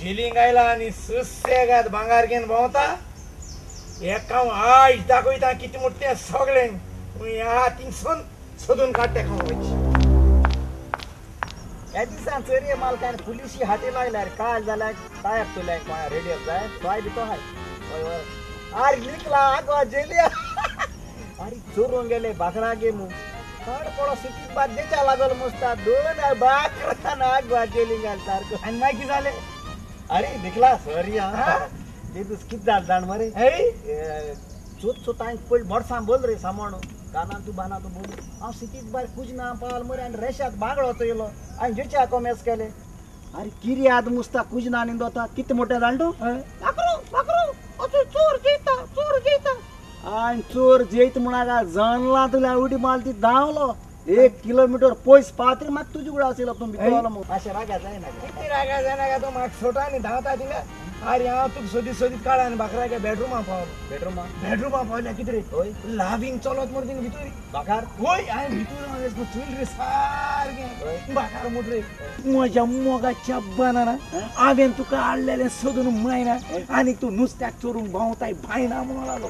झिलिंगायला आणि सुस्सेगात भांगार घेऊन भोवता एका आठ दाखविता किती मोठे सगळे ह्या तीन सोदून काढते खाऊची या दिवसांत चोरी मालकान पुलिशी हाती लागल्यार काय झालाय काय तुला रेडिओ जाय काय दितो हाय अरे लिखला आगवा जेलिया अरे चोरून गेले बाकरा गे मु कड पडो सिटी बाद देचा लागल मस्ता दोन बाकरा आगवा जेलिंगाल सारखं आणि माहिती झाले अरे दिखला सॉरी हा ते तू कित जाल जाण मरे चोत चोत आई पळ बडसा बोल रे सामानो काना तू बाना तू बोल आ सिटी बार कुछ ना पाल मरे आणि रेशात बागळ होतो येलो आणि जेचा कमेस केले अरे किरी आद मुस्ता कुछ ना निंदो होता किती मोठे जाणतो बाकरो चोर जेता आणि चोर जेत म्हणाला जाणला तुला उडी मालती धावलो 1 किलोमीटर पोइस पात्री मग तुझी गुडा असेल तुम्ही मग अशा रागायचं आहे ना किती रागायचं ना का तो माग छोटा आणि धावता दिला अरे हा तू सोदीत काढा आणि बाकरा काय बेडरूम पावल्या किती रे होय लाविंग चलत मरती भितरी बाकार होय आणि भितूर चुल रे सारखे बाकार मोठ रे माझ्या मोगाच्या बनाना आवेन तू काढलेले सोदून मायना आणि तू नुसत्याक चोरून भावताय भाईना म्हणून आलो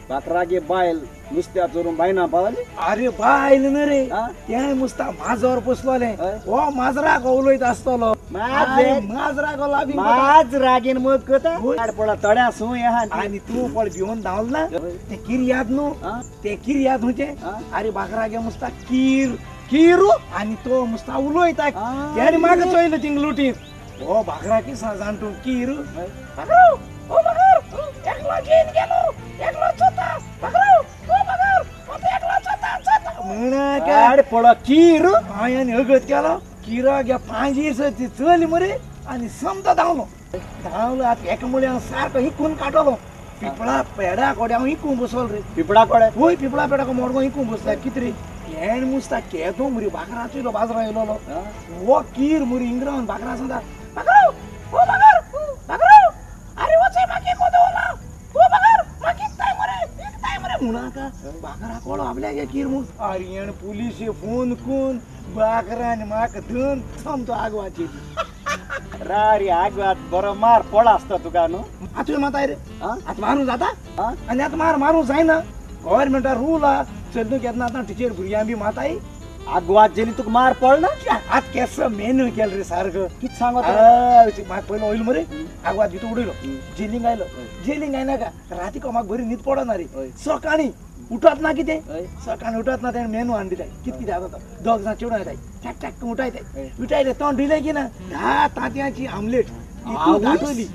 बाकरागे बायल नुसत्या चोरून बायना पावली अरे बायल न रे त्या नुसता माझ्यावर बसलोले ओ माझरा गवलोयत असतलो माझरा गवलाबी माज रागेन मग कथा पडा तड्या सो यहाँ आणि तू पण भिवून धावला ते किर याद नो ते किर याद होते अरे बाकरागे नुसता किरू आणि तो नुसता उलोयता त्याने मागे चोयलं तिंग लुटीत ओ बाकरा किसा जाणतो किरू बाकरो ओ बाकर एकला जेन गेलो एकला छोटा बाकरो ओ बाकर ओ एकला छोटा म्हणा काय पडा किरू आयाने हगत केला किरा गे पांजीस ती चली मरे आणि समता धावलो आता एका मुळे सारखं हिकून काढलो पिपळा पेडा कोड्या हिकून बसवल रे पिपळा कोड्या होय पिपळा पेडा को मोडगो हिकून बसला कितरी केन मुस्ता केतो मुरी बाकरा चुलो बाजरा येलो वो कीर मुरी इंग्रान बाकरा संदा बाकरो ओ बाकर अरे वो से माके को दोला ओ बाकर माके ताय मरे मुना का बाकरा कोलो आपल्या गे कीर मु आर्यन पोलीस फोन कोन बाकरा ने माक धन थम तो आगवाची रारी आगवात बरो मार पडा असता तुका नो आता माताय रे आता मारून जाता आणि आता मारून जाय ना गव्हर्नमेंट रूल चलनो केतना आता टीचर भुरग्यां बी माताय आगवात जेली तुका मार पडना आज केस मेनू केल रे सारखं कित सांगत माग पहिलं होईल मरे आगवात भितर उडयलो जेलिंग आयना का राती को माग बरी न्हीद पडना रे सकाळी उठत ना किती सकाळी उठत ना त्याने मेनू हाण दिलाय किती आता दोग जाण चिवडा येताय टॅक टॅक उठायले तोंड दिले की ना 10 तांत्याची आमलेट दाखवली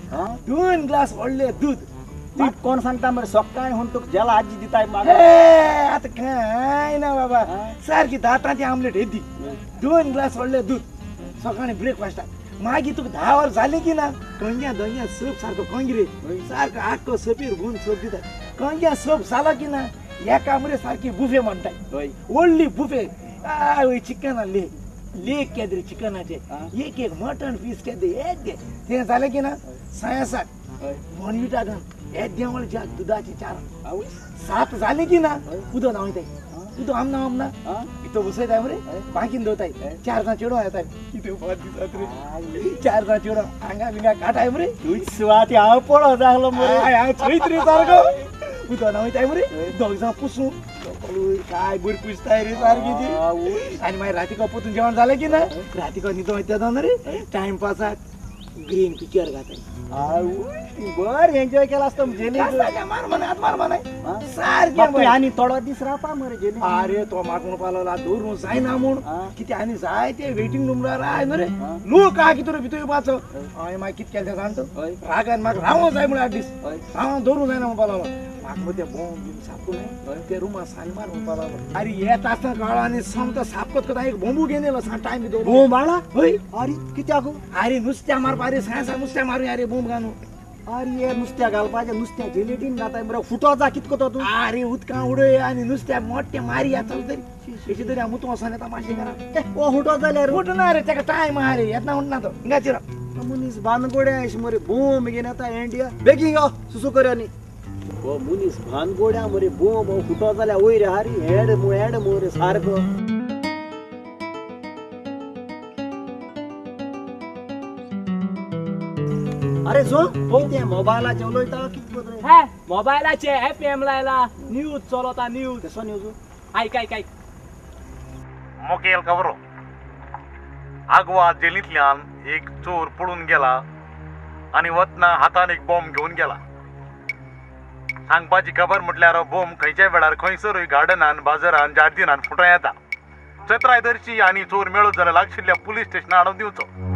2 ग्लास ओढले दूध पीठ कोण सांगता मरे सकाळी होऊन तुक ज्याला आजी दिताय आता काय ना बाबा सारखी 10 तांती आमलेट येती 2 ग्लास ओढले दूध सकाळी ब्रेकफास्ट मागी तुक 10 वर झाले की ना कंग्या दंग्या सूप सारखं कंगी रे सारखं आक्क सपीर गुण सूप दितात कंग्या सूप झाला की ना एका मरे सारखी बुफे म्हणताय ओढली बुफे चिकन लेग केदरी चिकनाचे एक मटन पीस केदे ते झाले की ना 66 बोनविटा घाल एक देवळच्या दुधाची 4 7 झाले की ना उदो नावताय उदो आमना इथं बसत आहे मरे बाकीन दोताय 4 जण चिडो येताय किती बात दिसत रे 4 जण चिडो अंगा बिंगा काटाय मरे स्वाती आव पडो जागलो मरे आ चैत्री सारखं उदो नावताय मरे दोग जण पुसू काय बुर पुसताय रे सारखी ती आणि माय राती कपूतून जेवण झालं की ना राती का नितो येतात ना रे टाइम पासात ग्रीन पिक्चर गाताय बर एन्जॉय केला असतो जेली मार म्हणाय सारखे आणि थोडा दिस राहता मरे जेली अरे तो मागून पालवला दूर जाय ना म्हणून किती आणि जाय ते वेटिंग रूमला राय मरे लोक का की तुला भितोय पाच आय माय कित केलं जाणतो रागान माग राव जाय म्हणून आधीस राव दोरून जाय ना पालवला माग ते बॉम्ब बिम सापको नाही ते रूमा साल मारून पालवला अरे येत असता काळाने समत सापकत कदा एक बॉम्बू घेनेला सा टाइम दो बॉम्ब आला होय अरे किती आगो अरे नुसत्या मार पारे सायसा नुसत्या मारू अरे बॉम्ब गाणू अरे नुसत्या घालपाच्या नुसत्या जेलेटीन गाताय बरं फुटवाचा कितको तू अरे उदका उडय आणि नुसत्या मोठ्या मारी आता तरी त्याची तरी आमू तो असा तमाशे करा ओ फुटवा झाल्यावर फुटणार रे त्याका टाइम अरे येत ना तो गाचिरा मुनीस बानगोड्या मरे बॉम्ब घेण्यात इंडिया बेगिंग सुसु करनी ओ मुनीस बानगोड्या मरे बॉम्ब फुटवा झाल्या ओय रे हरी हेड मोरे सारखं अरे जो ते मोबायलाचे उलयता कित कोत रे हे मोबायलाचे FM लायला न्यूज चलता न्यूज कसो न्यूज ऐक ऐक ऐक मुखेल खबरो आगवा जेलींतल्यान एक चोर पळून गेला आणि वतना हातान एक बॉम्ब घेऊन गेला. सांगपाची खबर म्हटल्यार बॉम्ब खंयच्या वेळार खंयसरूय गार्डनान बाजारान जार्दिनान फुटों येता. चत्राय धरची आनी चोर मेळत जाल्यार लागशिल्ल्या पुलीस स्टेशनार हाडून दिवचो.